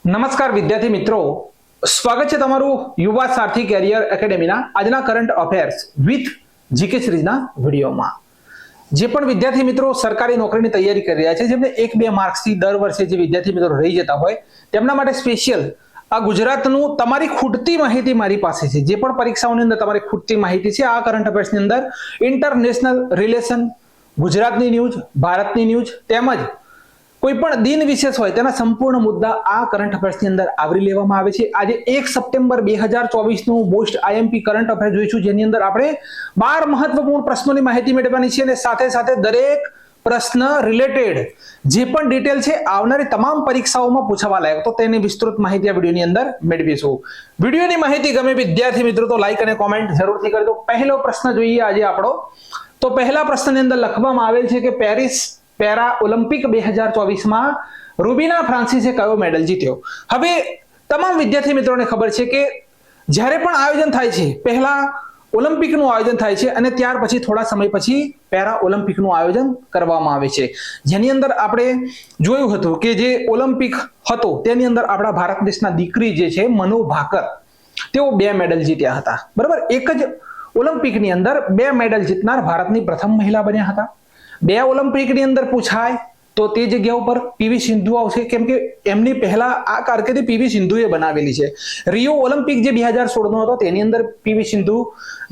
નમસ્કાર વિદ્યાર્થી મિત્રો, સ્વાગત છે તમારું યુવા સારથી કેરિયર એકેડેમીના આજના કરંટ અફેર્સ વિથ જીકે સિરીઝના વિડીયોમાં. જે પણ વિદ્યાર્થી મિત્રો સરકારી નોકરીની તૈયારી કરી રહ્યા છે, જેમને 1-2 માર્ક્સથી દર વર્ષે જે વિદ્યાર્થી મિત્રો રહી જતા હોય તેમના માટે સ્પેશિયલ આ ગુજરાતનું તમારી ખૂટતી માહિતી મારી પાસે છે. જે પણ પરીક્ષાઓની અંદર તમારી ખૂટતી માહિતી છે આ કરંટ અફેર્સની અંદર ઇન્ટરનેશનલ રિલેશન, ગુજરાતની ન્યૂઝ, ભારતની ન્યૂઝ તેમજ કોઈ પણ દિન વિશેષ હોય તેના સંપૂર્ણ મુદ્દા આ કરંટ અફેર્સની અંદર આવરી લેવામાં આવે છે. આજે 1 સપ્ટેમ્બર 2024 નું મોસ્ટ આઈએમપી કરંટ અફેર જોઈશું, જેની અંદર આપણે 12 મહત્વપૂર્ણ પ્રશ્નોની માહિતી મેળવવાની છે અને સાથે સાથે દરેક પ્રશ્ન રિલેટેડ જે પણ ડિટેલ છે આવનારી તમામ પરીક્ષાઓમાં પૂછાવા લાયક, તો તેની વિસ્તૃત માહિતી આ વિડીયોની અંદર મેળવીશું. વિડીયોની માહિતી ગમે વિદ્યાર્થી મિત્રો તો લાઈક અને કોમેન્ટ જરૂરથી કરજો. પહેલો પ્રશ્ન જોઈએ આજે આપણો. તો પહેલા પ્રશ્નની અંદર લખવામાં આવેલ છે કે પેરિસ પેરા ઓલિમ્પિક 2024 માં રૂબીના ફ્રાન્સિસે કયો મેડલ જીત્યો. હવે તમામ વિદ્યાર્થી મિત્રોને ખબર છે કે જ્યારે પણ આયોજન થાય છે, પહેલા ઓલિમ્પિકનું આયોજન થાય છે અને ત્યાર પછી થોડા સમય પછી પેરા ઓલિમ્પિકનું આયોજન કરવામાં આવે છે, જેની અંદર આપણે જોયું હતું કે જે ઓલિમ્પિક હતો તેની અંદર આપણા ભારત દેશના દીકરી જે છે મનુ ભાકર, તેઓ 2 મેડલ જીત્યા હતા. બરાબર, એક જ ઓલિમ્પિકની અંદર 2 મેડલ જીતનાર ભારતની પ્રથમ મહિલા બન્યા હતા. 2 ઓલિમ્પિકની અંદર પૂછાય તો તે જગ્યા ઉપર પીવી સિંધુ આવશે, કેમ કે એમની પહેલા આ કારકિર્દી પીવી સિંધુએ બનાવેલી છે. રિયો ઓલિમ્પિક જે 2016 નો હતો તેની અંદર પીવી સિંધુ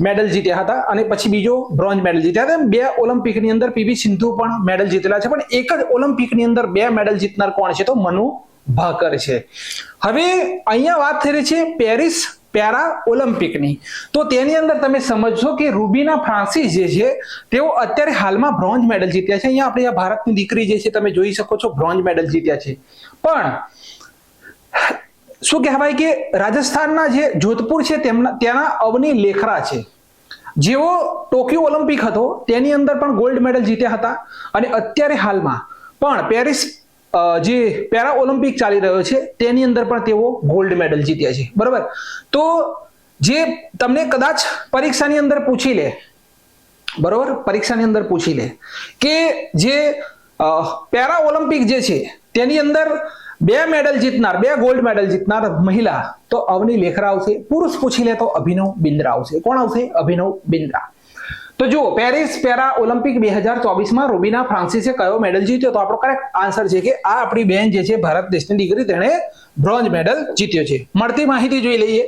મેડલ જીત્યા હતા અને પછી બીજો બ્રોન્ઝ મેડલ જીત્યા હતા. 2 ઓલિમ્પિકની અંદર પીવી સિંધુ પણ મેડલ જીતેલા છે, પણ એક જ ઓલિમ્પિકની અંદર 2 મેડલ જીતનાર કોણ છે? તો મનુ ભાકર છે. હવે અહીંયા વાત થઈ રહી છે પેરિસ પેરા ઓલિમ્પિકની, તો તેની અંદર તમે સમજશો કે રૂબીના ફ્રાન્સિસ જે છે તેઓ અત્યારે હાલમાં બ્રોન્ઝ મેડલ જીત્યા છે. અહીંયા આપણી આ ભારતની દીકરી જે છે તમે જોઈ શકો છો બ્રોન્ઝ મેડલ જીત્યા છે. પણ શું કહેવાય કે રાજસ્થાનના જે જોધપુર છે ત્યાંના અવની લેખરા છે, જેઓ ટોક્યો ઓલિમ્પિક હતો તેની અંદર પણ ગોલ્ડ મેડલ જીત્યા હતા અને અત્યારે હાલમાં પણ પેરિસ જે પેરા ઓલિમ્પિક ચાલી રહ્યો છે તેની અંદર પણ તેઓ ગોલ્ડ મેડલ જીત્યા છે. બરાબર, તો જે તમને કદાચ પરીક્ષાની અંદર પૂછી લે, બરોબર, પરીક્ષાની અંદર પૂછી લે કે જે પેરા ઓલિમ્પિક જે છે તેની અંદર 2 મેડલ જીતનાર, 2 ગોલ્ડ મેડલ જીતનાર મહિલા, તો અવની લેખરા આવશે. પુરુષ પૂછી લે તો અભિનવ બિંદ્રા આવશે. કોણ આવશે? અભિનવ બિંદ્રા. તો જુઓ, પેરિસ પેરા ઓલિમ્પિક 2024 માં રૂબીના ફ્રાન્સિસે કયો મેડલ જીત્યો? તો આપણો કરેક્ટ આન્સર છે કે આ આપણી બહેન જે છે ભારત દેશની દીકરી, તેણે બ્રોન્ઝ મેડલ જીત્યો છે. મળતી માહિતી જોઈ લઈએ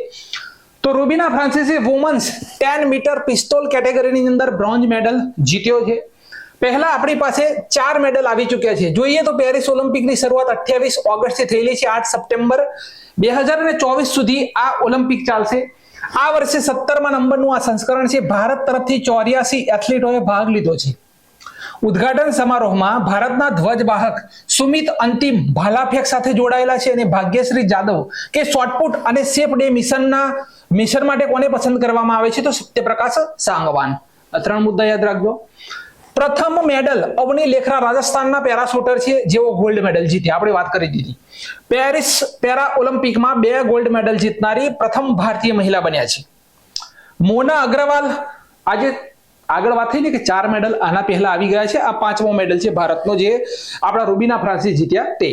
તો રૂબીના ફ્રાન્સિસે વુમન્સ 10 મીટર પિસ્તોલ કેટેગરીની અંદર બ્રોન્ઝ મેડલ જીત્યો છે. પહેલા આપણી પાસે 4 મેડલ આવી ચૂક્યા છે. જોઈએ તો પેરિસ ઓલિમ્પિકની શરૂઆત 28 ઓગસ્ટથી થયેલી છે. 8 સપ્ટેમ્બર 2024 સુધી આ ઓલિમ્પિક ચાલશે. આ વર્ષે 17મા નંબરનું આ સંસ્કરણ છે. ભારત તરફથી 84 એથ્લીટોએ ભાગ લીધો છે. ઉદ્ઘાટન સમારોહમાં ભારતના ધ્વજવાહક સુમિત અંતિમ ભાલાફેંક સાથે જોડાયેલા છે અને ભાગ્યશ્રી જાદવ કે શોર્ટપુટ અને સેફ ડે મિશન માટે કોને પસંદ કરવામાં આવે છે? તો સત્યપ્રકાશ સાંગવાન. 3 મુદ્દા યાદ રાખજો. પ્રથમ મેડલ અવની લેખરા રાજસ્થાનના પેરાશૂટર છે, જેઓ ગોલ્ડ મેડલ જીત્યા. આપણે વાત કરી દીધી. પેરિસ પેરા ઓલિમ્પિકમાં 2 ગોલ્ડ મેડલ જીતનારી પ્રથમ ભારતીય મહિલા બન્યા છે. મોના અગ્રવાલ, આજે આગળ વાત થઈ ને કે 4 મેડલ આના પહેલા આવી ગયા છે. આ 5મો મેડલ છે ભારતનો, જે આપણા રૂબીના ફ્રાન્સિસ જીત્યા તે.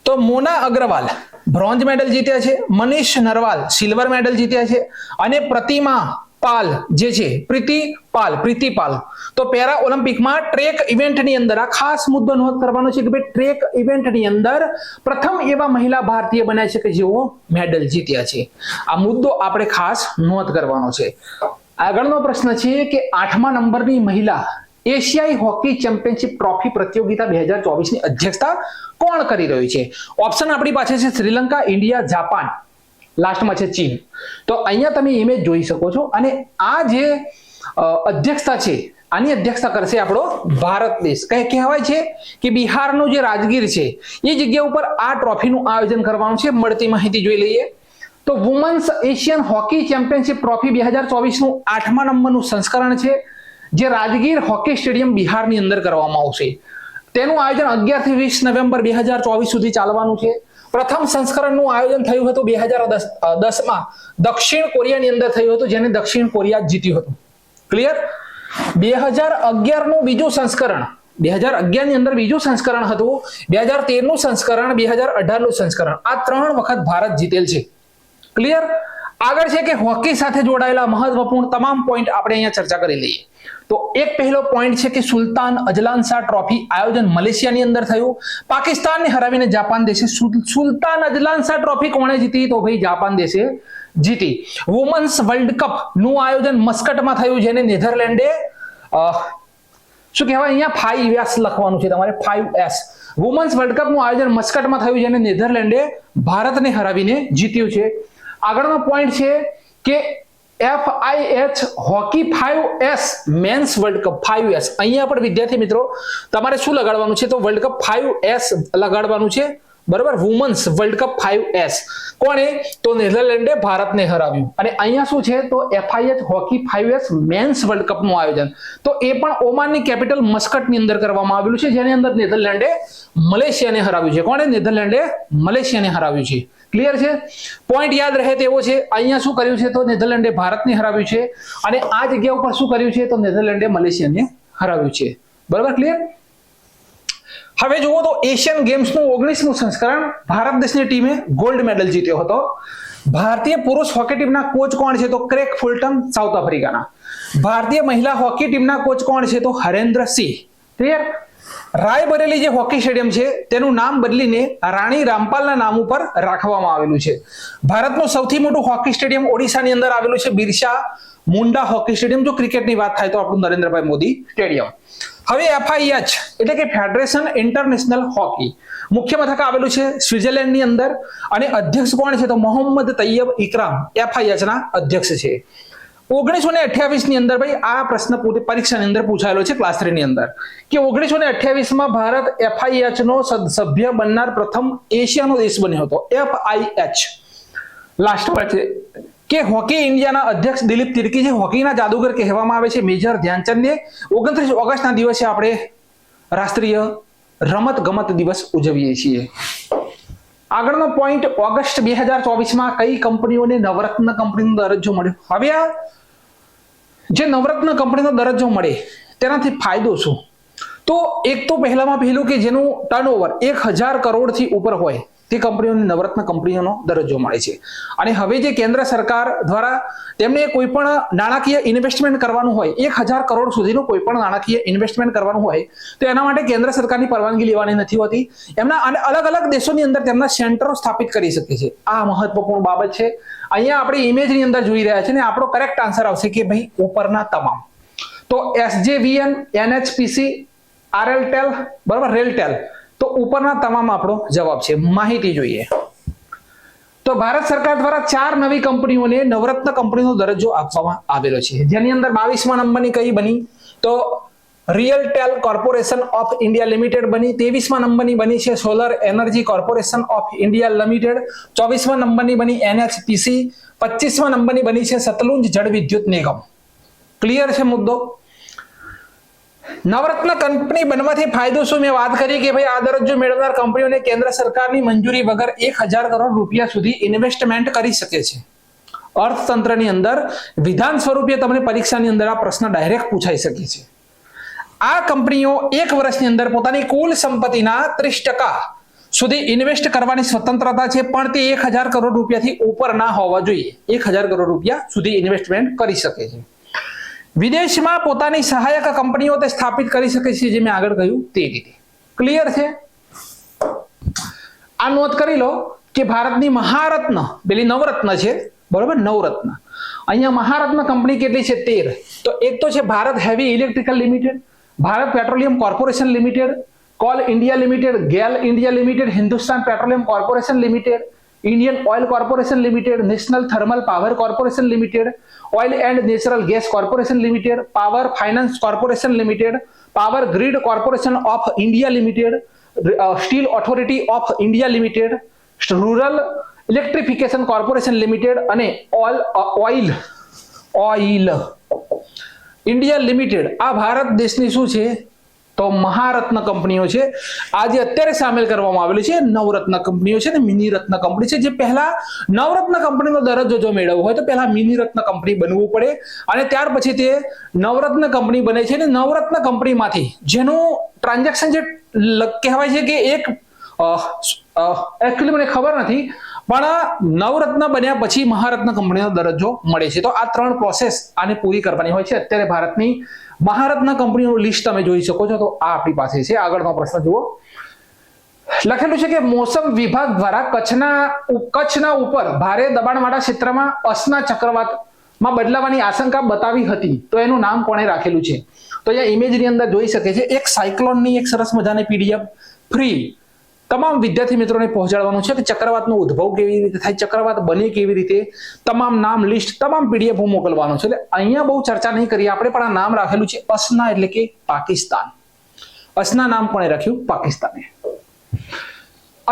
તો મોના અગ્રવાલ બ્રોન્ઝ મેડલ જીત્યા છે, મનીષ નરવાલ સિલ્વર મેડલ જીત્યા છે અને પ્રતિમા પાલ જે છે પ્રીતિ પાલ તો પેરા ઓલિમ્પિકમાં ટ્રેક ઇવેન્ટની અંદર, આ ખાસ મુદ્દો નોંધ કરવાનો છે કે ભાઈ ટ્રેક ઇવેન્ટની અંદર પ્રથમ એવા મહિલા ભારતીય બન્યા છે કે જેઓ મેડલ જીત્યા છે. આ મુદ્દો આપણે ખાસ નોંધ કરવાનો છે. આગળનો પ્રશ્ન છે કે 8મા નંબરની મહિલા એશિયાઈ હોકી ચેમ્પિયનશિપ ટ્રોફી પ્રતિયોગિતા 2024 ની અધ્યક્ષતા કોણ કરી રહ્યું છે? ઓપ્શન આપણી પાસે છે શ્રીલંકા, ઇન્ડિયા, જાપાન, લાસ્ટમાં છે ચીન. તો અહીંયા તમે ઇમેજ જોઈ શકો છો અને આ જે અધ્યક્ષતા છે આની અધ્યક્ષતા કરશે આપણો ભારત દેશ. કહેવાય છે કે બિહારનું જે રાજગીર છે એ જગ્યા ઉપર આ ટ્રોફીનું આયોજન કરવાનું છે. મળતી માહિતી જોઈ લઈએ તો women's Asian hockey championship trophy 2024 નું 8મા નંબરનું સંસ્કરણ છે, જે રાજગીર હોકી સ્ટેડિયમ બિહારની અંદર કરવામાં આવશે. તેનું આયોજન 11 થી 20 નવેમ્બર 2024 સુધી ચાલવાનું છે. પ્રથમ સંસ્કરણનું આયોજન થયું હતું 2010માં દક્ષિણ કોરિયાની અંદર થયું હતું, જેને દક્ષિણ કોરિયા જીત્યું હતું. ક્લિયર? 2011 નું બીજું સંસ્કરણ 2011 ની અંદર બીજું સંસ્કરણ હતું, 2013 નું સંસ્કરણ, 2018 નું સંસ્કરણ, આ 3 વખત ભારત જીતેલ છે. ક્લિયર? આગળ છે કે હોકી સાથે જોડાયેલા મહત્વપૂર્ણ તમામ પોઈન્ટ આપણે અહીંયા ચર્ચા કરી લઈએ. તો એક પહેલો પોઈન્ટ છે કે સુલતાન અજલાન શાહ ટ્રોફી આયોજન મલેશિયાની અંદર થયું. પાકિસ્તાનને હરાવીને જાપાન દેશે સુલતાન અજલાન શાહ ટ્રોફી કોણે જીતી? તો ભાઈ જાપાન દેશે જીતી. વુમન્સ વર્લ્ડ કપ નું આયોજન મસ્કટમાં થયું, જેને નેધરલેન્ડે શું કહેવાય, અહીંયા 5S લખવાનું છે તમારે, 5S. વુમન્સ વર્લ્ડ કપ નું આયોજન મસ્કટમાં થયું, જેને નેધરલેન્ડે ભારતને હરાવીને જીત્યું છે. આગળનો પોઈન્ટ છે કે FIH hockey 5S men's world cup 5S. અહીંયા પણ વિદ્યાર્થી મિત્રો તમારે શું લગાડવાનું છે? તો વર્લ્ડ કપ 5S લગાડવાનું છે, બરાબર. વુમન્સ વર્લ્ડ કપ 5S કોણે? તો નેધરલેન્ડે ભારતને હરાવ્યું. અને અહીંયા શું છે? તો FIH hockey 5S men's world cup નું આયોજન, તો એ પણ ઓમાનની કેપિટલ મસ્કટની અંદર કરવામાં આવેલું છે, જેની અંદર નેધરલેન્ડે મલેશિયાને હરાવ્યું છે. કોણે? નેધરલેન્ડે મલેશિયાને હરાવ્યું છે. ક્લિયર છે? પોઈન્ટ યાદ રહે તેવો છે. અહીંયા શું કર્યું છે? તો નેધરલેન્ડે ભારતને હરાવ્યું છે, અને આ જગ્યા ઉપર શું કર્યું છે? તો નેધરલેન્ડે મલેશિયાને હરાવ્યું છે. બરાબર? ક્લિયર? હવે જુઓ તો એશિયન ગેમ્સનું 19મું સંસ્કરણ ભારત દેશની ટીમે ગોલ્ડ મેડલ જીત્યો હતો. ભારતીય પુરુષ હોકી ટીમના કોચ કોણ છે? તો ક્રેગ ફુલટન, સાઉથ આફ્રિકાના. ભારતીય મહિલા હોકી ટીમના કોચ કોણ છે? તો હરેન્દ્ર સિંહ. ક્લિયર? રાયબરેલી જે હોકી સ્ટેડિયમ છે તેનું નામ બદલીને રાણી રામપાલના નામ ઉપર રાખવામાં આવેલું છે. ભારતનું સૌથી મોટું હોકી સ્ટેડિયમ ઓડિશાની અંદર આવેલું છે, બિરસા મુંડા હોકી સ્ટેડિયમ. જો ક્રિકેટની વાત થાય તો આપણું નરેન્દ્રભાઈ મોદી સ્ટેડિયમ. હવે FIH એટલે કે ફેડરેશન ઇન્ટરનેશનલ હોકી, મુખ્ય મથક આવેલું છે સ્વિટ્ઝરલેન્ડની અંદર, અને અધ્યક્ષ કોણ છે? તો મોહમ્મદ તૈયબ ઇકરામ FIH ના અધ્યક્ષ છે. 1928 ની અંદર, ભાઈ આ પ્રશ્ન પરીક્ષાની અંદર પૂછાયેલો છે ક્લાસ 3 ની અંદર, કે 1928 માં ભારત FIH નો સભ્ય બનનાર પ્રથમ એશિયાનો દેશ બન્યો હતો. FIH લાસ્ટમાં છે કે હોકી ઇન્ડિયાના અધ્યક્ષ દિલીપ તિર્કી, જે હોકીના જાદુગર કહેવામાં આવે છે, મેજર ધ્યાનચંદને 29 ઓગસ્ટના દિવસે આપણે રાષ્ટ્રીય રમત ગમત દિવસ ઉજવીએ છીએ. આગળનો પોઈન્ટ, ઓગસ્ટ 2024 કઈ કંપનીઓને નવરત્ન કંપનીનો દરજ્જો મળ્યો? હવે આ જે નવરત્ન કંપનીનો દરજ્જો મળે તેનાથી ફાયદો શું? તો એક તો પહેલામાં પહેલું કે જેનું ટર્નઓવર 1000 કરોડથી ઉપર હોય તે કંપનીઓને નવરત્ન કંપનીઓનો દરજ્જો મળે છે. અને હવે જે કેન્દ્ર સરકાર દ્વારા તેમને કોઈ પણ નાણાકીય ઇન્વેસ્ટમેન્ટ કરવાનું હોય, 1000 કરોડ સુધીનું કોઈ પણ નાણાકીય ઇન્વેસ્ટમેન્ટ કરવાનું હોય તો એના માટે કેન્દ્ર સરકારની પરવાનગી લેવાની નથી હોતી. એમના અને અલગ અલગ દેશોની અંદર તેમના સેન્ટરો સ્થાપિત કરી શકે છે. આ મહત્વપૂર્ણ બાબત છે. અહીંયા આપણે ઇમેજની અંદર જોઈ રહ્યા છે, ને આપણો કરેક્ટ આન્સર આવશે કે ભાઈ ઉપરના તમામ. તો SJVN, NHPC, RLTEL, બરાબર, રેલટેલ, તો ઉપરના તમામ આપણો જવાબ છે. માહિતી જોઈએ તો ભારત સરકાર દ્વારા 4 નવી કંપનીઓને નવરત્ન કંપનીનો દરજ્જો આપવામાં આવેલો છે, જેની અંદર 22મા નંબરની કઈ બની? તો RailTel corporation of India limited બની. 23મા નંબરની બની છે solar energy corporation of India limited. 24મા નંબરની બની NHPC. 25મા નંબરની બની છે સતલુજ જળ વિદ્યુત નિગમ. ક્લિયર છે મુદ્દો? નવરત્ન કંપની બનવાથી ફાયદો શું? મેં વાત કરી કે ભાઈ આ દરજ્જો મેળવનાર કંપનીઓને કેન્દ્ર સરકારની મંજૂરી વગર 1000 કરોડ રૂપિયા સુધી ઇન્વેસ્ટમેન્ટ કરી શકે છે. અર્થતંત્રની અંદર વિધાન સ્વરૂપે તમને પરીક્ષાની અંદર આ પ્રશ્ન ડાયરેક્ટ પૂછાઈ શકે છે. આ કંપનીઓ 1 વર્ષની અંદર પોતાની કુલ સંપત્તિના 30% સુધી ઇન્વેસ્ટ કરવાની સ્વતંત્રતા છે, પણ તે 1000 કરોડ રૂપિયાથી ઉપર ના હોવા જોઈએ. 1000 કરોડ રૂપિયા સુધી ઇન્વેસ્ટમેન્ટ કરી શકે છે. વિદેશમાં પોતાની સહાયક કંપનીઓ તે સ્થાપિત કરી શકે છે, જે મેં આગળ કહ્યું તે રીતે. ક્લિયર છે? આ નોંધ કરી લો કે ભારતની મહારત્ન, પેલી નવરત્ન છે, બરોબર, નવરત્ન. અહીંયા મહારત્ન કંપની કેટલી છે? 13. તો એક તો છે Bharat heavy electrical limited, Bharat petroleum corporation limited, call India limited, Gayle India limited, Hindustan petroleum corporation limited, Indian oil corporation limited, national thermal power corporation limited, oil and natural gas corporation limited, power finance corporation limited, power grid corporation of India limited, steel authority of India limited, rural electrification corporation limited અને oil India limited. આ ભારત દેશની શું છે? તો મહારત્ન કંપનીઓ છે આ જે અત્યારે સામેલ કરવામાં આવેલી છે નવરત્ન કંપનીઓ છે ને મિની રત્ન કંપની છે. જે પહેલા નવરત્ન કંપનીનો દરજ્જો જો મેળવવો હોય તો પહેલા મિની રત્ન કંપની બનવું પડે અને ત્યાર પછી તે નવરત્ન કંપની બને છે. અને નવરત્ન કંપનીમાંથી જેનું ટ્રાન્ઝેક્શન જે કહેવાય છે કે એક એકચ્યુઅલી મને ખબર નથી પણ નવરત્ન બન્યા પછી મહારત્ન કંપનીનો દરજ્જો મળે છે. તો આ 3 પ્રોસેસ આને પૂરી કરવાની હોય છે. અત્યારે ભારતની મહારત્ન કંપનીનું લિસ્ટ તમે જોઈ શકો છો. તો આ આપણી પાસે છે. આગળનો પ્રશ્ન જુઓ. લખેલું છે કે મોસમ વિભાગ દ્વારા કચ્છના ઉપર ભારે દબાણવાળા ક્ષેત્રમાં અસના ચક્રવાતમાં બદલાવાની આશંકા બતાવી હતી. તો એનું નામ કોણે રાખેલું છે? તો અહીંયા ઇમેજની અંદર જોઈ શકે છે એક સાયક્લોનની એક સરસ મજાની પીડીએફ ફ્રી તમામ વિદ્યાર્થી મિત્રોને પહોંચાડવાનું છે કે ચક્રવાતનો ઉદ્ભવ કેવી રીતે થાય, ચક્રવાત બને કેવી રીતે, તમામ નામ લિસ્ટ તમામ પીડીએફ હું મોકલવાનું છે. એટલે અહીંયા બહુ ચર્ચા નહીં કરીએ આપણે, પણ આ નામ રાખેલું છે અસના એટલે કે પાકિસ્તાન. અસના નામ કોણે રાખ્યું? પાકિસ્તાને.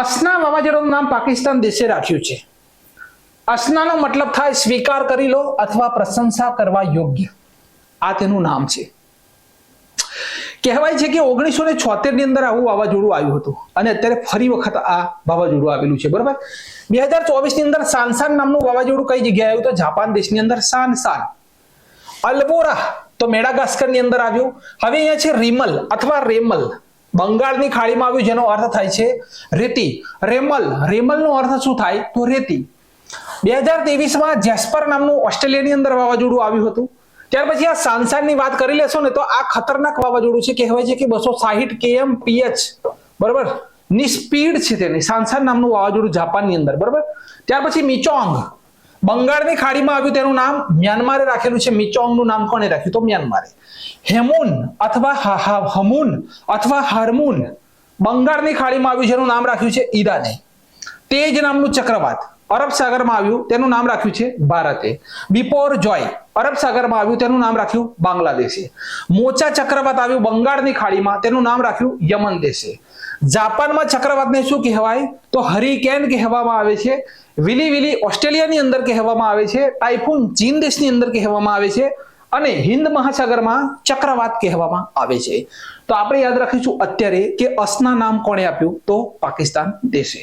અસના વાવાઝોડાનું નામ પાકિસ્તાન દેશે રાખ્યું છે. અસનાનો મતલબ થાય સ્વીકાર કરી લો અથવા પ્રશંસા કરવા યોગ્ય. આ તેનું નામ છે. કહેવાય છે કે 1976 ની અંદર આવું વાવાઝોડું આવ્યું હતું અને અત્યારે ફરી વખત આ વાવાઝોડું આવેલું છે. બરાબર. 2024 ની અંદર સાનસાન નામનું વાવાઝોડું કઈ જગ્યાએ આવ્યું? તો જાપાન દેશની અંદર સાનસાન. અલ્બોરા તો મેડાગાસ્કર ની અંદર આવ્યું. હવે અહીંયા છે રીમલ અથવા રેમલ, બંગાળની ખાડીમાં આવ્યું જેનો અર્થ થાય છે રેતી. રેમલનો અર્થ શું થાય? તો રેતી. 2023 માં જેસ્પર નામનું ઓસ્ટ્રેલિયાની અંદર વાવાઝોડું આવ્યું હતું. ત્યાર પછી આ સાનસાનની વાત કરી લેશો ને તો આ ખતરનાક વાવાઝોડું છે. કહેવાય છે કે 260 kmph બરાબર ની સ્પીડ છે તેની. સાનસાન નામનું વાવાઝોડું જાપાનની અંદર. બરાબર. ત્યાર પછી મિચોંગ બંગાળની ખાડીમાં આવ્યું, તેનું નામ મ્યાનમારે રાખેલું છે. મિચોંગનું નામ કોણે રાખ્યું? તો મ્યાનમારે. હેમુન અથવા હમુન અથવા હાર્મુન બંગાળની ખાડીમાં આવ્યું, જેનું નામ રાખ્યું છે ઈરાને. તેજ નામનું ચક્રવાત અરબ સાગરમાં આવ્યું, તેનું નામ રાખ્યું છે ભારતે. બિપોર જોય અરબ સાગરમાં આવ્યું, તેનું નામ રાખ્યું બાંગ્લાદેશે. મોચા ચક્રવાત આવ્યું બંગાળની ખાડીમાં, તેનું નામ રાખ્યું યમન દેશે. જાપાનમાં ચક્રવાતને શું કહેવાય? તો હરિકેન કહેવામાં આવે છે. વિલી ઓસ્ટ્રેલિયાની અંદર કહેવામાં આવે છે. ટાઇફૂન ચીન દેશની અંદર કહેવામાં આવે છે અને હિન્દ મહાસાગરમાં ચક્રવાત કહેવામાં આવે છે. તો આપણે યાદ રાખીશું અત્યારે કે અસના નામ કોણે આપ્યું? તો પાકિસ્તાન દેશે.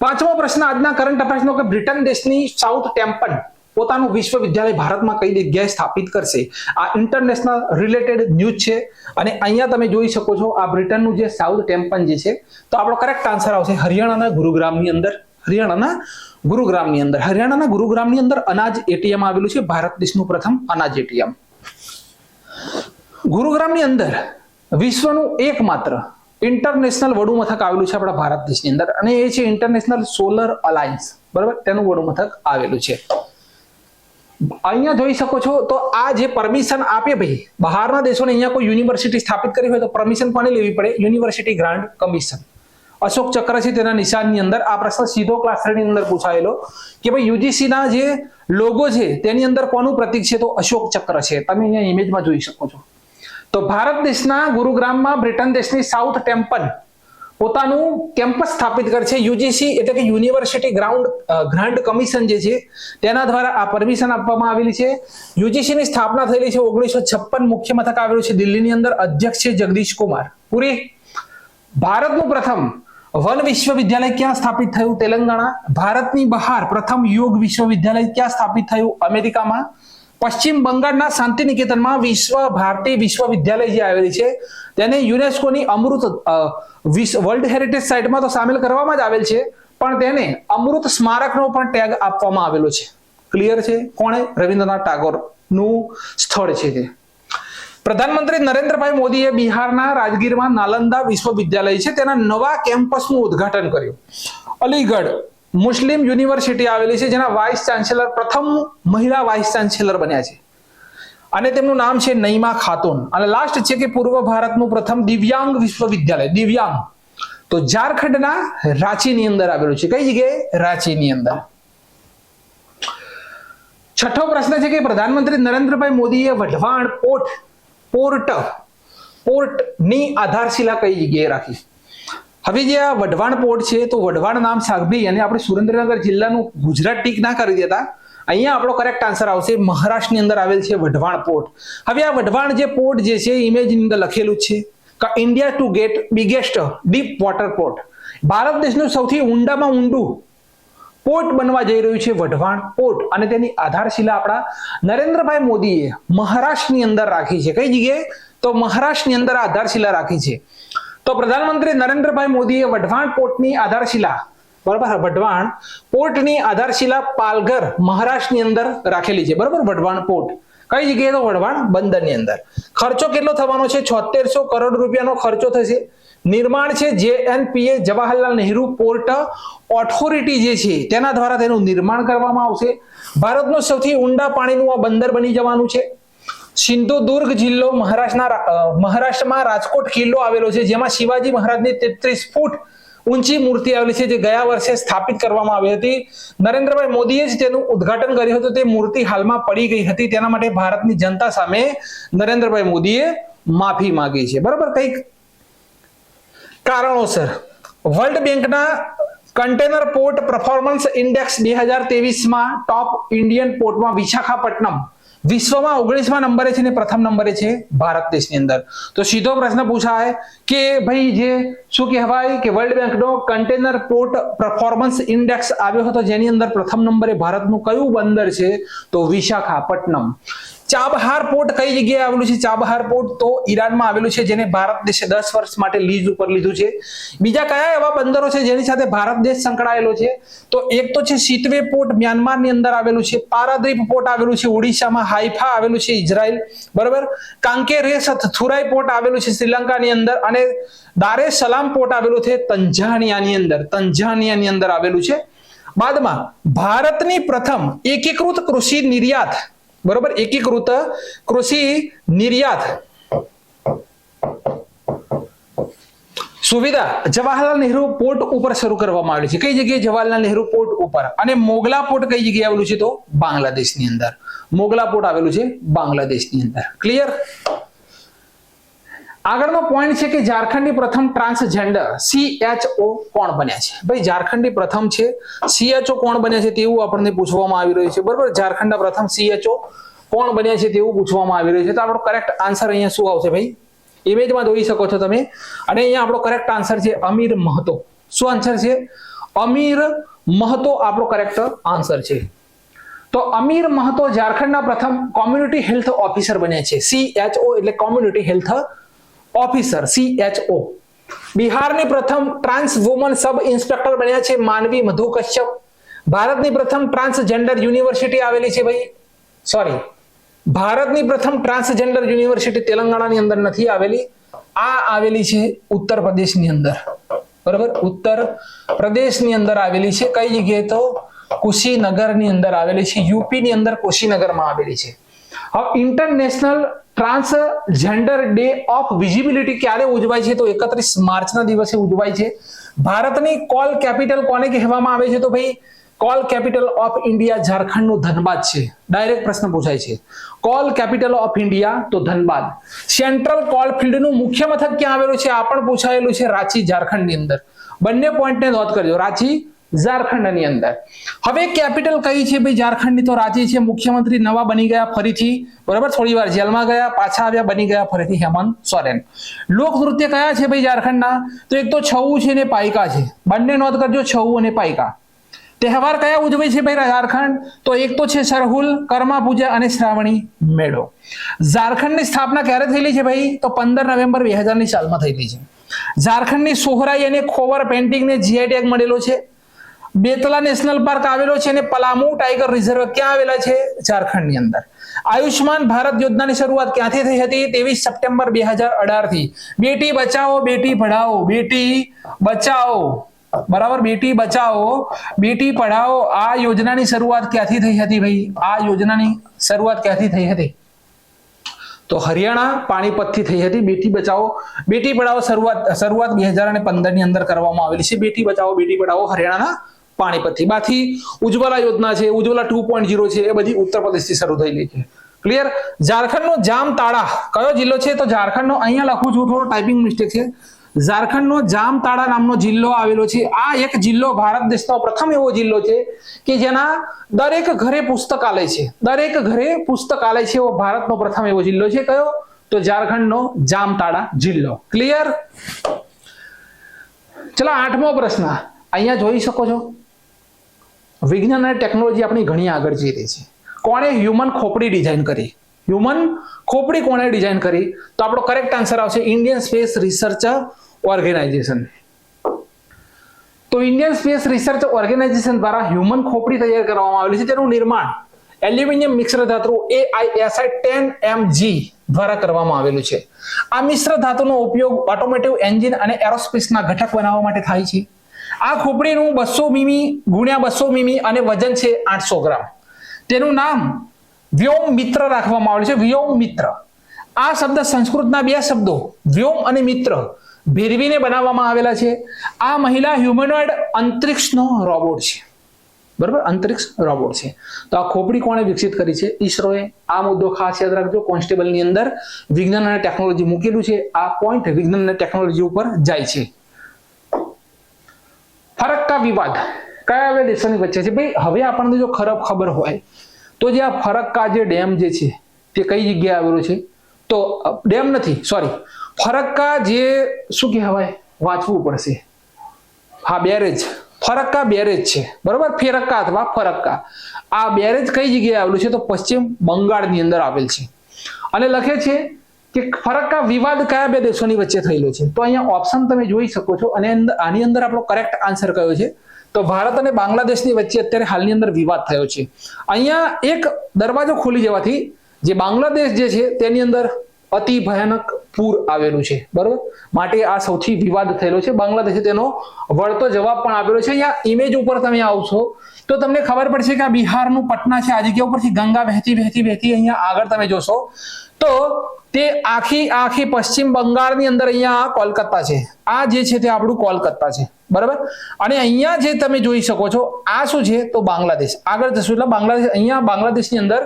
5મો પ્રશ્ન આજના કરંટ અફેર્સનો કે બ્રિટન દેશની સાઉથ ટેમ્પન પોતાનું વિશ્વવિદ્યાલય ભારતમાં કઈ જગ્યાએ સ્થાપિત કરશે? આ ઇન્ટરનેશનલ રિલેટેડ ન્યૂઝ છે અને અહીંયા તમે જોઈ શકો છો આ બ્રિટનનું જે સાઉથ ટેમ્પન જે છે, તો આપણો કરેક્ટ આન્સર આવશે હરિયાણાના ગુરુગ્રામની અંદર. હરિયાણાના ગુરુગ્રામની અંદર અનાજ એટીએમ આવેલું છે, ભારત દેશનું પ્રથમ અનાજ એટીએમ. ગુરુગ્રામની અંદર વિશ્વનું એકમાત્ર ઇન્ટરનેશનલ વડુ મથક આવેલું છે આપણા ભારત દેશની અંદર અને એ છે ઇન્ટરનેશનલ સોલર અલાયન્સ. બરાબર. તેનું વડુ મથક આવેલું છે. અહીંયા જોઈ શકો છો તો આ જે પરમિશન આપે ભાઈ બહારના દેશોને અહીંયા કોઈ યુનિવર્સિટી સ્થાપિત કરી હોય તો પરમિશન કોને લેવી પડે? University grant commission. અશોક ચક્ર છે તેના નિશાનની અંદર. આ પ્રશ્ન સીધો ક્લાસ 3 ની અંદર પૂછાયેલો કે ભાઈ યુજીસી ના જે લોગો છે તેની અંદર કોનું પ્રતીક છે? તો અશોક ચક્ર છે. તમે અહીંયા ઇમેજમાં જોઈ શકો છો. તો ભારત દેશના ગુરુગ્રામમાં બ્રિટન દેશની સાઉથ ટેમ્પન પોતાનું કેમ્પસ સ્થાપિત કરશે. યુજીસી એટલે કે યુનિવર્સિટી ગ્રાન્ટ કમિશન જે છે તેના દ્વારા આ પરમિશન આપવામાં આવેલી છે. યુજીસી ની સ્થાપના થયેલી છે 1956. મુખ્ય મથક આવેલું છે દિલ્હીની અંદર. અધ્યક્ષ છે જગદીશ કુમાર પુરી. ભારતનું પ્રથમ વન વિશ્વવિદ્યાલય ક્યાં સ્થાપિત થયું? તેલંગાણા. ભારતની બહાર પ્રથમ યોગ વિશ્વવિદ્યાલય ક્યાં સ્થાપિત થયું? અમેરિકામાં. પશ્ચિમ બંગાળના શાંતિ નિકેતનમાં વિશ્વ ભારતી વિશ્વવિદ્યાલય જે આવેલી છે તેને યુનેસ્કોની અમૃત વર્લ્ડ હેરિટેજ સાઇટમાં તો સામેલ કરવામાં જ આવેલ છે, પણ તેને અમૃત સ્મારકનો પણ ટેગ આપવામાં આવેલો છે. ક્લિયર છે? કોણે? રવિન્દ્રનાથ ટાગોરનું સ્થળ છે તે. પ્રધાનમંત્રી નરેન્દ્રભાઈ મોદીએ બિહારના રાજગીરમાં નાલંદા વિશ્વવિદ્યાલય છે તેના નવા કેમ્પસનું ઉદ્ઘાટન કર્યું. અલીગઢ મુસ્લિમ યુનિવર્સિટી આવેલી છે જેના વાઇસ ચાન્સેલર પ્રથમ મહિલા વાઇસ ચાન્સેલર બન્યા છે અને તેમનું નામ છે નઈમા ખાતુન. અને લાસ્ટ છે કે પૂર્વ ભારતનું પ્રથમ દિવ્યાંગ વિશ્વવિદ્યાલય. દિવ્યાંગ તો ઝારખંડના રાંચીની અંદર આવેલું છે. કઈ જગ્યાએ? રાંચીની અંદર. 6થો પ્રશ્ન છે કે પ્રધાનમંત્રી નરેન્દ્રભાઈ મોદીએ વઢવાણ પોર્ટની આધારશિલા કઈ જગ્યાએ રાખી? હવે જે આ વઢવાણ પોર્ટ છે તો વઢવાણ નામ સાંભળી અને આપણે સુરેન્દ્રનગર જિલ્લાનું ગુજરાત ટીક ના કરી દેતા, અહીંયા આપણો કરેક્ટ આન્સર આવશે મહારાષ્ટ્રની અંદર આવેલ છે વઢવાણ પોર્ટ. હવે આ વઢવાણ જે પોર્ટ જે છે ઇમેજની અંદર લખેલું છે કે India to gate biggest deep water port, Bharat દેશનું સૌથી ઊંડામાં ઊંડું પોર્ટ બનવા જઈ રહ્યું છે વઢવાણ પોર્ટ, અને તેની આધારશિલા આપણા નરેન્દ્રભાઈ મોદીએ મહારાષ્ટ્રની અંદર રાખી છે. કઈ જગ્યાએ? તો મહારાષ્ટ્રની અંદર આધારશિલા રાખી છે. તો પ્રધાનમંત્રી નરેન્દ્રભાઈ મોદીએ વઢવાણ પોર્ટની આધારશિલા, બરાબર, વઢવાણ પોર્ટની આધારશિલા પાલઘર મહારાષ્ટ્રની અંદર રાખેલી છે. બરાબર, વઢવાણ પોર્ટ કઈ જગ્યાએ? તો વઢવાણ બંદરની અંદર. ખર્ચો કેટલો થવાનો છે? 7600 કરોડ રૂપિયાનો ખર્ચો થશે. નિર્માણ છે JNPA Jawaharlal Nehru port authority જે છે તેના દ્વારા તેનું નિર્માણ કરવામાં આવશે. ભારતનું સૌથી ઊંડા પાણીનું આ બંદર બની જવાનું છે. સિંધુદુર્ગ જિલ્લો મહારાષ્ટ્રમાં રાજકોટ કિલ્લો આવેલો છે, જેમાં શિવાજી મહારાજની 33 ફૂટ ઊંચી મૂર્તિ આવેલી છે, જે ગયા વર્ષે સ્થાપિત કરવામાં આવી હતી. નરેન્દ્રભાઈ મોદીએ જ તેનું ઉદ્ઘાટન કર્યું હતું. તે મૂર્તિ હાલમાં પડી ગઈ હતી, તેના માટે ભારતની જનતા સામે નરેન્દ્રભાઈ મોદીએ માફી માંગી છે. બરાબર, કઈક કારણોસર વર્લ્ડ બેંકના કન્ટેનર પોર્ટ પરફોર્મન્સ ઇન્ડેક્સ 2023માં ટોપ ઇન્ડિયન પોર્ટમાં વિશાખાપટ્ટનમ વિશ્વમાં 19મા નંબરે છે ને પ્રથમ નંબરે છે ભારત દેશની અંદર. તો સીધો પ્રશ્ન પૂછાય કે ભાઈ જે શું કહેવાય કે વર્લ્ડ બેંકનો કન્ટેનર પોર્ટ પરફોર્મન્સ ઇન્ડેક્સ આવ્યો હતો, જેની અંદર પ્રથમ નંબરે ભારતનું કયું બંદર છે? તો વિશાખાપટ્ટનમ. ચાબહાર પોર્ટ કઈ જગ્યાએ આવેલું છે? ચાબહાર પોર્ટ તો ઈરાનમાં આવેલું છે, જેને ભારત દેશે 10 વર્ષ માટે લીઝ ઉપર લીધું છે. બીજા કયા એવા બંદરો છે જેની સાથે ભારત દેશ સંકળાયેલો છે? તો એક તો છે સિતવે પોર્ટ મ્યાનમારની અંદર આવેલું છે, પારાદીપ પોર્ટ આવેલું છે ઓડિશામાં, હાઈફા આવેલું છે ઇઝરાયલ, બરાબર, કાંકેરેસ થુરાઈ પોર્ટ આવેલું છે શ્રીલંકાની અંદર, અને દારે સલામ પોર્ટ આવેલું છે તંજાનિયાની અંદર આવેલું છે. બાદમાં ભારતની પ્રથમ એકીકૃત કૃષિ નિર્યાત, બરોબર, એકીકૃત કૃષિ નિર્યાત સુવિધા જવાહરલાલ નહેરુ પોર્ટ ઉપર શરૂ કરવામાં આવેલી છે. કઈ જગ્યાએ? જવાહરલાલ નહેરુ પોર્ટ ઉપર. અને મોગલા પોર્ટ કઈ જગ્યાએ આવેલું છે? તો બાંગ્લાદેશની અંદર. મોગલા પોર્ટ આવેલું છે બાંગ્લાદેશની અંદર. ક્લિયર? આગળનો પોઈન્ટ છે કે ઝારખંડની પ્રથમ ટ્રાન્સજેન્ડર CHO કોણ બન્યા છે? ભાઈ ઝારખંડની પ્રથમ છે CHO કોણ બન્યા છે તેવું આપણને પૂછવામાં આવી રહ્યું છે. બરોબર, ઝારખંડના પ્રથમ CHO કોણ બન્યા છે તેવું પૂછવામાં આવી રહ્યું છે. તો આપણો કરેક્ટ આન્સર અહીંયા શું આવશે ભાઈ? ઇમેજમાં જોઈ શકો છો તમે. અને અહીંયા આપણો કરેક્ટ આન્સર છે અમીર મહતો. શું આન્સર છે? અમીર મહતો આપણો કરેક્ટ આન્સર છે. તો અમીર મહતો ઝારખંડના પ્રથમ કોમ્યુનિટી હેલ્થ ઓફિસર બન્યા છે. CHO એટલે કોમ્યુનિટી હેલ્થ ઓફિસર, CHO. બિહારની પ્રથમ ટ્રાન્સ વુમન સબ ઇન્સ્પેક્ટર બન્યા છે માનવી મધુ કશ્યપ. ભારતની પ્રથમ ટ્રાન્સજેન્ડર યુનિવર્સિટી આવેલી છે ભાઈ, સોરી, ભારતની પ્રથમ ટ્રાન્સજેન્ડર યુનિવર્સિટી તેલંગાણાની અંદર નથી આવેલી, આ આવેલી છે ઉત્તર પ્રદેશની અંદર. બરાબર, ઉત્તર પ્રદેશની અંદર આવેલી છે. કઈ જગ્યાએ? તો કુશીનગરની અંદર આવેલી છે. યુપીની અંદર કુશીનગરમાં આવેલી છે. હવે international transgender day of visibility ક્યારે ઉજવાય છે? તો 31 માર્ચના દિવસે ઉજવાય છે. ભારતની કોલ કેપિટલ કોને કહેવામાં આવે છે? તો ભાઈ કોલ કેપિટલ ઓફ ઇન્ડિયા ઝારખંડનું ધનબાદ છે. ડાયરેક્ટ પ્રશ્ન પૂછાય છે. કોલ કેપિટલ ઓફ ઇન્ડિયા તો ધનબાદ. સેન્ટ્રલ કોલ ફિલ્ડનું મુખ્ય મથક ક્યાં આવેલું છે? આ પણ પૂછાયેલું છે, રાંચી ઝારખંડની અંદર. બંને પોઈન્ટને નોંધ કરજો, રાંચી ઝારખંડની અંદર. હવે કેપિટલ કઈ છે ભાઈ? ઝારખંડની તો રાંચી છે. મુખ્યમંત્રી નવા બની ગયા ફરીથી, બરાબર, થોડી વાર જેલમાં ગયા, પાછા આવ્યા, બની ગયા ફરીથી હેમંત સોરેન. લોક નૃત્ય કયા છે ભાઈ ઝારખંડના? તો એક તો છઉ છે ને પાઈકા છે. બંને નોંધ કરજો, છઉ અને પાઈકા. તહેવાર કયા ઉજવે છે ભાઈ ઝારખંડ? તો એક તો છે સરહુલ, કર્મા પૂજા અને શ્રાવણી મેળો. ઝારખંડની સ્થાપના ક્યારે થયેલી છે ભાઈ? તો 15 નવેમ્બર 2000ની સાલમાં થયેલી છે. ઝારખંડની સોહરાઈ અને ખોવર પેઇન્ટિંગને GI ટેગ મળેલો છે. બેતલા નેશનલ પાર્ક આવેલો છે અને પલામુ ટાઈગર રિઝર્વ ક્યાં આવેલા છે? ઝારખંડની અંદર. આયુષ્માન ભારત યોજનાની શરૂઆત ક્યાંથી થઈ હતી? 23 સપ્ટેમ્બર 2018 થી. બેટી બચાવો બેટી પઢાઓ, બેટી બચાવો, બરાબર, બેટી બચાવો બેટી પઢાઓ, આ યોજનાની શરૂઆત ક્યાંથી થઈ હતી ભાઈ? આ યોજનાની શરૂઆત ક્યાંથી થઈ હતી? તો હરિયાણા પાણીપતથી થઈ હતી. બેટી બચાવો બેટી પઢાઓ શરૂઆત 2015 ની અંદર કરવામાં આવેલી છે. બેટી બચાવો બેટી પઢાઓ હરિયાણાના પાણીપતથી. બાકી ઉજ્જવલા યોજના છે, ઉજ્જવલા 2.0 છે, એ બધી ઉત્તર પ્રદેશથી શરૂ થયેલી છે. ક્લિયર? ઝારખંડનો જામતાડા કયો જિલ્લો છે? તો ઝારખંડનો, અહીંયા લખું છું, થોડો ટાઈપિંગ મિસ્ટેક છે. ઝારખંડનો જામતાડા નામનો જિલ્લો આવેલો છે. આ એક જિલ્લો ભારત દેશનો પ્રથમ એવો જિલ્લો છે કે જેના દરેક ઘરે પુસ્તકાલય છે. દરેક ઘરે પુસ્તકાલય છે એવો ભારતનો પ્રથમ એવો જિલ્લો છે. કયો? તો ઝારખંડનો જામતાડા જિલ્લો. ક્લિયર? ચલો 8મો પ્રશ્ન અહીંયા જોઈ શકો છો. વિજ્ઞાન અને ટેકનોલોજી આપણી ઘણી આગળ જઈ રહી છે. કોણે હ્યુમન ખોપડી ડિઝાઇન કરી? હ્યુમન ખોપડી કોણે ડિઝાઇન કરી? તો આપણો કરેક્ટ આન્સર આવશે ઇન્ડિયન સ્પેસ રિસર્ચ ઓર્ગેનાઇઝેશન. તો ઇન્ડિયન સ્પેસ રિસર્ચ ઓર્ગેનાઇઝેશન દ્વારા હ્યુમન ખોપડી તૈયાર કરવામાં આવેલી છે. તેનું નિર્માણ એલ્યુમિનિયમ મિશ્ર ધાતુ AISI-10Mg દ્વારા કરવામાં આવેલું છે. આ મિશ્ર ધાતુનો ઉપયોગ ઓટોમોટિવ એન્જિન અને એરોસ્પેસના ઘટક બનાવવા માટે થાય છે. આ ખોપડીનું 200 મીમી ગુણ્યા 200 મીમી અને વજન છે 800 ગ્રામ. તેનું નામ વ્યોમ મિત્ર રાખવામાં આવેલું છે. વ્યોમ મિત્ર. આ શબ્દ સંસ્કૃતના બે શબ્દો વ્યોમ અને મિત્ર ભેળવીને બનાવવામાં આવેલા છે. આ મહિલા હ્યુમનોઇડ અંતરિક્ષનો રોબોટ છે. બરાબર? અંતરિક્ષ રોબોટ છે. તો આ ખોપડી કોણે વિકસિત કરી છે? ઈસરોએ. આ મુદ્દો ખાસ યાદ રાખજો. કોન્સ્ટેબલની અંદર વિજ્ઞાન અને ટેકનોલોજી મૂકેલું છે. આ પોઈન્ટ વિજ્ઞાન અને ટેકનોલોજી ઉપર જાય છે. ફરક્કા વિવાદ કયા બે દેશોની વચ્ચે છે? ભાઈ હવે આપણને જો ખબર હોય તો જે આ ફરક્કા જે ડેમ જે છે તે કઈ જગ્યાએ આવેલો છે? તો ડેમ નથી, સોરી, ફરક્કા જે શું કહેવાય, વાંચવું પડશે. હા, બેરેજ. ફરક્કા બેરેજ છે. બરોબર? ફેરક્કા અથવા ફરક્કા. આ બેરેજ કઈ જગ્યાએ આવેલું છે? તો પશ્ચિમ બંગાળની અંદર આવેલ છે. અને લખે છે કે ફરક્કા વિવાદ કયા બે દેશોની વચ્ચે થયેલો છે? તો અહીંયા ઓપ્શન તમે જોઈ શકો છો. અને આની અંદર આપણો કરેક્ટ આન્સર કયો છે? તો ભારત અને બાંગ્લાદેશની વચ્ચે અત્યારે હાલની અંદર વિવાદ થયો છે. અહીંયા એક દરવાજો ખુલી જવાથી જે બાંગ્લાદેશ જે છે તેની અંદર અતિ ભયાનક પૂર આવેલું છે. બરોબર? માટે આ સૌથી વિવાદ થયેલો છે. બાંગ્લાદેશે તેનો વળતો જવાબ પણ આપેલો છે. અહીંયા ઇમેજ ઉપર તમે આવશો તો તમને ખબર પડશે કે આ બિહારનું પટના છે. આ જગ્યા ઉપરથી ગંગા વહેતી વહેતી વહેતી અહીંયા આગળ તમે જોશો તો તે આખી પશ્ચિમ બંગાળની અંદર અહીંયા કોલકાતા છે. આ જે છે તે આપણું કોલકાતા છે. બરાબર? અને અહીંયા જે તમે જોઈ શકો છો આ શું છે? તો બાંગ્લાદેશ. આગળ જશું એટલે બાંગ્લાદેશ. અહીંયા બાંગ્લાદેશની અંદર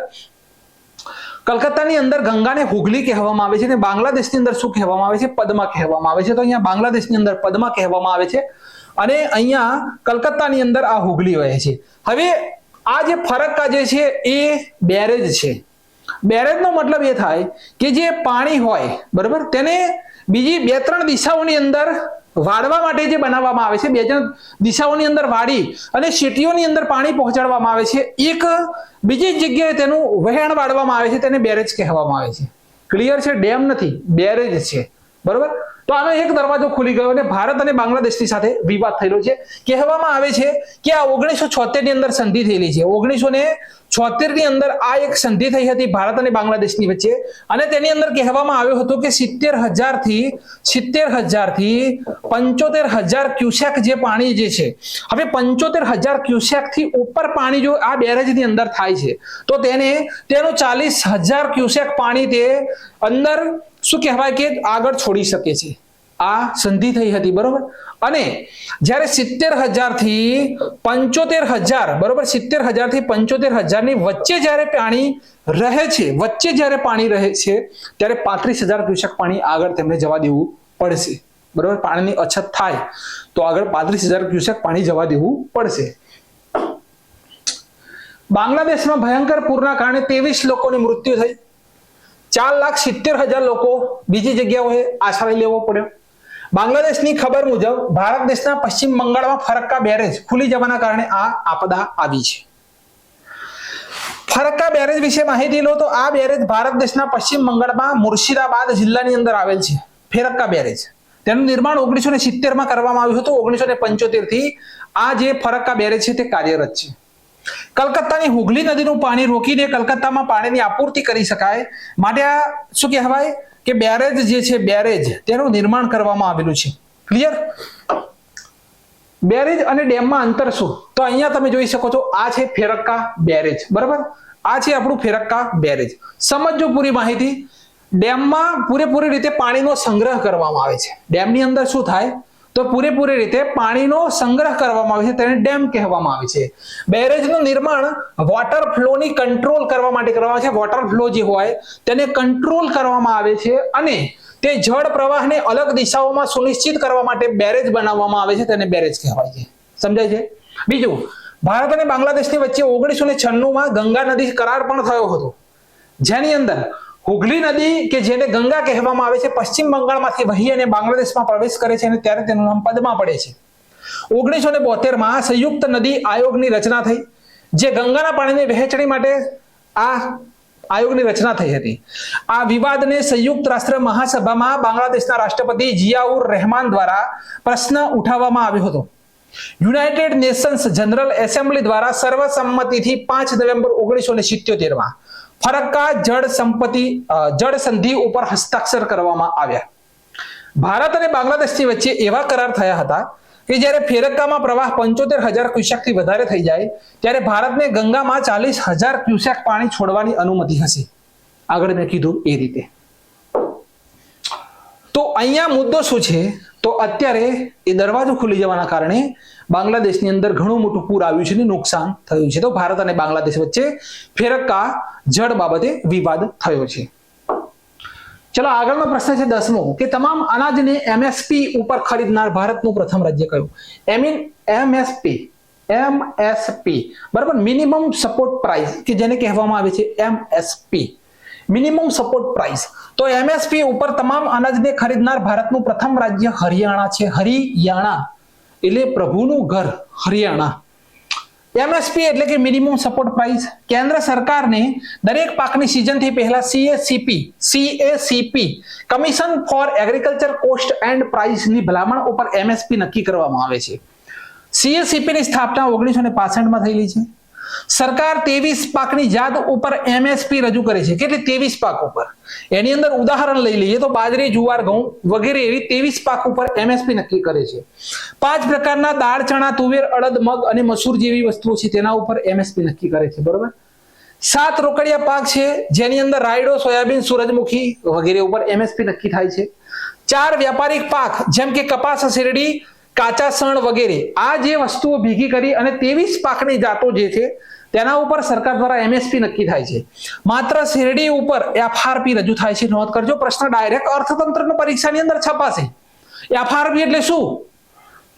કલકત્તાની અંદર ગંગાને હુગલી કહેવામાં આવે છે અને બાંગ્લાદેશની અંદર શું કહેવામાં આવે છે? પદ્મા કહેવામાં આવે છે. તો અહીંયા બાંગ્લાદેશની અંદર પદ્મા કહેવામાં આવે છે અને અહીંયા કલકત્તાની અંદર આ હુગલી વહે છે. હવે આ જે ફરક્કા જે છે એ બેરેજ છે. બેરેજનો મતલબ એ થાય કે જે પાણી હોય, બરાબર, તેને બીજી 2-3 દિશાઓની અંદર વાળવા માટે જે બનાવવામાં આવે છે. 2 દિશાઓની અંદર વાળી અને સિટીઓની અંદર પાણી પહોંચાડવામાં આવે છે. એક બીજી જગ્યાએ તેનું વહેણ વાળવામાં આવે છે. તેને બેરેજ કહેવામાં આવે છે. ક્લિયર છે? ડેમ નથી, બેરેજ છે. બરોબર? તો આનો એક દરવાજો ખુલી ગયો અને ભારત અને બાંગ્લાદેશની સાથે વિવાદ થયેલો છે. કહેવામાં આવે છે કે આ 1976 ની અંદર સંધિ થયેલી છે. 1976 ની અંદર આ એક સંધિ થઈ હતી ભારત અને બાંગ્લાદેશની વચ્ચે અને તેની અંદર કહેવામાં આવ્યું હતું કે 70,000 થી 75,000 ક્યુસેક જે પાણી જે છે, હવે 75,000 ક્યુસેક થી ઉપર પાણી જો આ બેરેજની અંદર થાય છે તો તેનું 40,000 ક્યુસેક પાણી તે અંદર શું કહેવાય કે આગળ છોડી શકે છે. આ સંધિ થઈ હતી. બરોબર? અને જ્યારે 70,000 થી 75,000, બરોબર, 70,000 થી 75,000 ની વચ્ચે જ્યારે પાણી રહે છે, ત્યારે 35,000 ક્યુસેક પાણી આગળ તેમને જવા દેવું પડશે. બરોબર? પાણીની અછત થાય તો આગળ 35,000 ક્યુસેક પાણી જવા દેવું પડશે. બાંગ્લાદેશમાં ભયંકર પૂરના કારણે 23 લોકોની મૃત્યુ થઈ. 4,70,000 લોકો બીજી જગ્યાઓએ આશ્રય લેવો પડ્યો. બાંગ્લાદેશની ખબર મુજબ ભારત દેશના પશ્ચિમ બંગાળમાં ફરક્કા બેરેજ ખુલી જવાના કારણે આ આપદા આવી છે. ફરક્કા બેરેજ વિશે માહિતી લો તો આ બેરેજ ભારત દેશના પશ્ચિમ બંગાળમાં મુર્શિદાબાદ જિલ્લાની અંદર આવેલ છે. ફરક્કા બેરેજ તેનું નિર્માણ 1970 કરવામાં આવ્યું હતું. 1975 થી આ જે ફરક્કા બેરેજ છે તે કાર્યરત છે. કલકત્તાની હુગલી નદીનું પાણી રોકીને કલકત્તામાં પાણીની આપૂર્તિ કરી શકાય માટે આ શું કહેવાય કે બેરેજ જે છે, બેરેજ તેનું નિર્માણ કરવામાં આવેલું છે. ક્લિયર? બેરેજ અને ડેમમાં અંતર શું? તો અહીંયા તમે જોઈ શકો છો આ છે ફરક્કા બેરેજ. બરાબર? આ છે આપણું ફરક્કા બેરેજ. સમજો પૂરી માહિતી. ડેમમાં પૂરેપૂરી રીતે પાણીનો સંગ્રહ કરવામાં આવે છે. ડેમની અંદર શું થાય તો પૂરેપૂરી રીતે પાણીનો સંગ્રહ કરવામાં આવે છે, તેને ડેમ કહેવામાં આવે છે. બેરેજનું નિર્માણ વોટર ફ્લોની કંટ્રોલ કરવા માટે કરવામાં આવે છે. વોટર ફ્લો જે હોય તેને કંટ્રોલ કરવામાં આવે છે અને તે જળ પ્રવાહને અલગ દિશાઓમાં સુનિશ્ચિત કરવા માટે બેરેજ બનાવવામાં આવે છે, તેને બેરેજ કહેવાય છે. સમજાય છે? બીજું, ભારત અને બાંગ્લાદેશની વચ્ચે 1996માં ગંગા નદી કરાર પણ થયો હતો, જેની અંદર હુગલી નદી કે જેને ગંગા કહેવામાં આવે છે પશ્ચિમ બંગાળમાંથી વહી અને બાંગ્લાદેશમાં પ્રવેશ કરે છે અને ત્યારે તેનું નામ પદ્મા પડે છે. 1972માં સંયુક્ત નદી આયોગની રચના થઈ, જે ગંગાના પાણીની વહેંચણી માટે આ આયોગની રચના થઈ હતી. આ વિવાદને સંયુક્ત રાષ્ટ્ર મહાસભામાં બાંગ્લાદેશના રાષ્ટ્રપતિ જિયાઉર રહેમાન દ્વારા પ્રશ્ન ઉઠાવવામાં આવ્યો હતો. યુનાઇટેડ નેશન્સ જનરલ એસેમ્બલી દ્વારા સર્વસંમતિથી 5 નવેમ્બર 1977માં ફરક્કા જળ સંધિ ઉપર હસ્તાક્ષર કરવામાં આવ્યા. ભારત અને બાંગ્લાદેશની વચ્ચે એવા કરાર થયા હતા કે જ્યારે ફેરક્કામાં પ્રવાહ 75,000 ક્યુસેકથી વધારે થઈ જાય ત્યારે ભારતને ગંગામાં 40,000 ક્યુસેક પાણી છોડવાની અનુમતિ હશે. આગળ મેં કીધું એ રીતે. તો અહીંયા મુદ્દો શું છે? તો અત્યારે એ દરવાજો ખુલી જવાના કારણે બાંગ્લાદેશની અંદર ઘણું મોટું પૂર આવ્યું છે અને નુકસાન થયું છે. તો ભારત અને બાંગ્લાદેશ વચ્ચે ફેરક્કા જળ બાબતે વિવાદ થયો છે. ચલો આગળનો પ્રશ્ન છે 10મો કે તમામ અનાજને એમએસપી ઉપર ખરીદનાર ભારતનું પ્રથમ રાજ્ય કયું? એમએસપી બરાબર, મિનિમમ સપોર્ટ પ્રાઇસ કે જેને કહેવામાં આવે છે એમએસપી, મિનિમમ સપોર્ટ પ્રાઇસ. તો એમએસપી ઉપર તમામ અનાજને ખરીદનાર ભારતનું પ્રથમ રાજ્ય હરિયાણા છે. હરિયાણા એટલે પ્રભુનું ઘર, હરિયાણા. એમએસપી એટલે કે મિનિમમ સપોર્ટ પ્રાઇસ. કેન્દ્ર સરકારને દરેક પાકની સિઝનથી પહેલા CACP commission for agriculture cost and પ્રાઇસની ભલામણ ઉપર એમએસપી નક્કી કરવામાં આવે છે. સીએસીપી ની સ્થાપના 1965માં થયેલી છે. સરકાર 23 પાકની જાત ઉપર એમએસપી રજૂ કરે છે. કેટલી? 23 પાક ઉપર. એની અંદર ઉદાહરણ લઈ લઈએ તો બાજરી, જુવાર, ઘઉં વગેરે એવી 23 પાક ઉપર એમએસપી નક્કી કરે છે. 5 પ્રકારના દાળ, ચણા, તુવેર, અડદ, મગ અને મસૂર જેવી વસ્તુઓ છે તેના ઉપર એમએસપી નક્કી કરે છે. બરોબર. 7 રોકડિયા પાક છે જેની અંદર રાયડો, સોયાબીન, સૂરજમુખી વગેરે ઉપર એમએસપી નક્કી થાય છે. 4 વ્યાપારિક પાક જેમ કે કપાસ, શેરડી, કાચા સણ વગેરે આ જે વસ્તુઓ ભેગી કરી અને 23 પાકની જાતો જે છે તેના ઉપર સરકાર દ્વારા એમએસપી નક્કી થાય છે. માત્ર શેરડી ઉપર એફઆરપી રજૂ થાય છે. નોંધ કરજો, પ્રશ્ન ડાયરેક્ટ અર્થતંત્રની પરીક્ષાની અંદર છપાશે. એફઆરપી એટલે શું?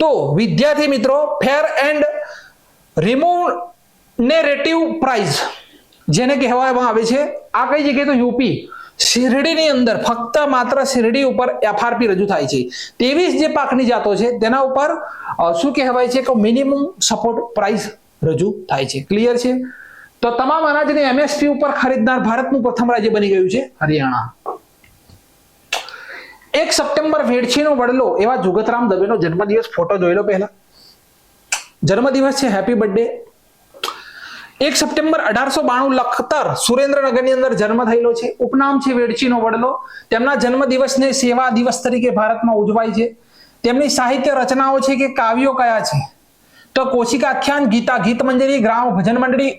તો વિદ્યાર્થી મિત્રો, ફેર એન્ડ રિમ્યુનરેટિવ પ્રાઇસ જેને કહેવામાં આવે છે. આ કઈ જગ્યાએ? તો યુપી. શેરડીની અંદર ફક્ત માત્ર શેરડી ઉપર એફઆરપી રજૂ થાય છે. 23 જે પાકની જાતો છે તેના ઉપર શું કહેવાય છે કે મિનિમમ સપોર્ટ પ્રાઇસ રજૂ થાય છે. ક્લિયર છે? તો તમામ અનાજને એમએસપી ઉપર ખરીદનાર ભારતનું પ્રથમ રાજ્ય બની ગયું છે હરિયાણા. 1 સપ્ટેમ્બર વેડછીનો વડલો એવા જુગતરામ દવેનો જન્મદિવસ ફોટો જોઈ લો. પહેલા જન્મદિવસ છે, હેપી બર્થડે. 1 સપ્ટેમ્બર 1892 લખતર સુરેન્દ્રનગરની અંદર જન્મ થયેલો છે. ઉપનામ છે વેડછીનો વડલો. તેમના જન્મદિવસને સેવા દિવસ તરીકે ભારતમાં ઉજવાય છે. તેમની સાહિત્ય રચનાઓ છે કે કાવ્યો કયા છે? તો કૌશિકાખ્યાન, ગીતા, ગીત મંજરી, ગ્રામ ભજન મંડળી,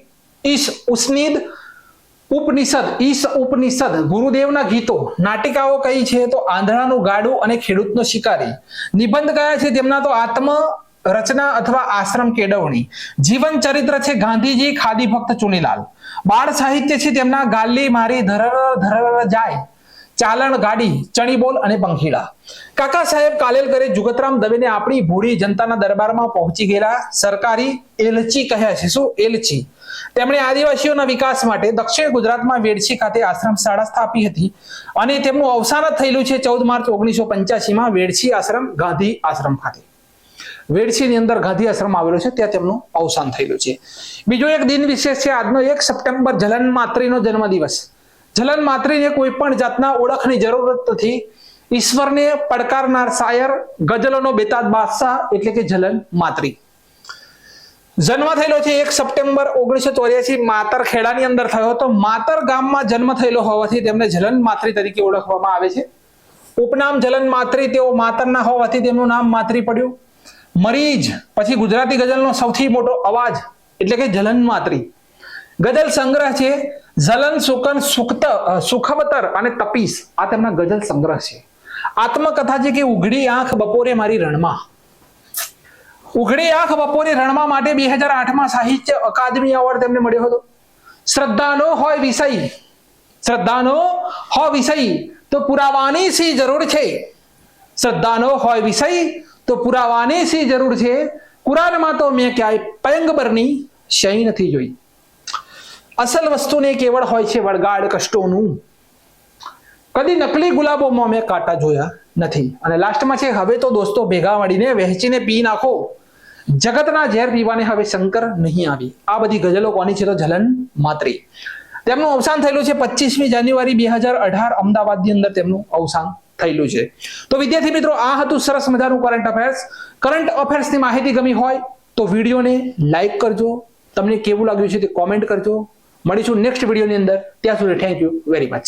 ઉપનિષદ, ગુરુદેવના ગીતો. નાટિકાઓ કઈ છે? તો આંધળાનું ગાડું અને ખેડૂતનો શિકારી. નિબંધ કયા છે તેમના? તો આત્મ રચના અથવા આશ્રમ કેળવણી. જીવન ચરિત્ર છે ગાંધીજી, ખાદી ભક્ત ચુનીલાલ. બાળ સાહિત્ય છે તેમના ગાલી મારી, ધરર જાય, ચાલણ ગાડી, ચણી બોલ અને પંખીડા. કાકા સાહેબ કાલેલકરે જુગતરામ દવેને આપણી ભોળી જનતાના દરબારમાં પહોંચી ગયેલા સરકારી એલચી કહ્યા છે. શું? એલચી. તેમણે આદિવાસીઓના વિકાસ માટે દક્ષિણ ગુજરાતમાં વેડછી ખાતે આશ્રમ શાળા સ્થાપી હતી અને તેમનું અવસાન થયેલું છે 14 માર્ચ 1985માં વેડછી આશ્રમ, ગાંધી આશ્રમ ખાતે. વેડછીની અંદર ગાંધી આશ્રમ આવેલો છે, ત્યાં તેમનું અવસાન થયેલું છે. બીજો એક દિન વિશેષ છે આજનો 1 સપ્ટેમ્બર જલન માત્રીનો જન્મદિવસ. જલન માત્રીને કોઈ પણ જાતના ઓળખની જરૂરત નથી. ઈશ્વરને પડકારનાર શાયર, ગઝલોનો બેતાજ બાદશાહ એટલે કે જલન માત્રી. જન્મ થયેલો છે 1 સપ્ટેમ્બર 1984 માતર ખેડાની અંદર થયો હતો. માતર ગામમાં જન્મ થયેલો હોવાથી તેમને જલન માત્રી તરીકે ઓળખવામાં આવે છે. ઉપનામ જલન માત્રી, તેઓ માતરના હોવાથી તેમનું નામ માત્રી પડ્યું. મરીજ પછી ગુજરાતી ગઝલનો સૌથી મોટો અવાજ એટલે કે જલન માત્રી. ગઝલ સંગ્રહ છે જલન, સુકન, સુખવતર અને તપીસ. આ તેમના ગઝલ સંગ્રહ છે. આત્મકથા છે કે ઉઘડી આંખ બપોરે મારી રણમાં. ઉઘડી આંખ બપોરે રણમાં માટે 2008માં સાહિત્ય અકાદમી એવોર્ડ તેમને મળ્યો હતો. શ્રદ્ધાનો હોય વિષય તો પુરાવાની શી જરૂર છે. શ્રદ્ધાનો હોય વિષય તો પુરાવાની શી જરૂર છે. કુરાનમાં તો મેં ક્યાંય પયંગબરની શય નથી જોઈ. અસલ વસ્તુને કેવળ હોય છે વળગાડ કષ્ટોનું. કદી નકલી ગુલાબોમાં મેં કાંટા જોયા નથી. અને લાસ્ટમાં છે હવે તો દોસ્તો ભેગા મળીને વહેંચીને પી નાખો. જગતના ઝેર પીવાને હવે શંકર નહીં આવી. આ બધી ગઝલો કોની છે તો ઝલન માત્રી. તેમનું અવસાન થયેલું છે 25મી જાન્યુઆરી 2018 અમદાવાદની અંદર તેમનું અવસાન થયેલું છે. તો વિદ્યાર્થી મિત્રો આ હતું સરસ મજાનું કરંટ અફેર્સ. કરંટ અફેર્સની માહિતી ગમી હોય તો વિડીયોને લાઈક કરજો. તમને કેવું લાગ્યું છે તે કોમેન્ટ કરજો. મળીશું નેક્સ્ટ વિડીયોની અંદર. ત્યાં સુધી થેન્ક યુ વેરી મચ.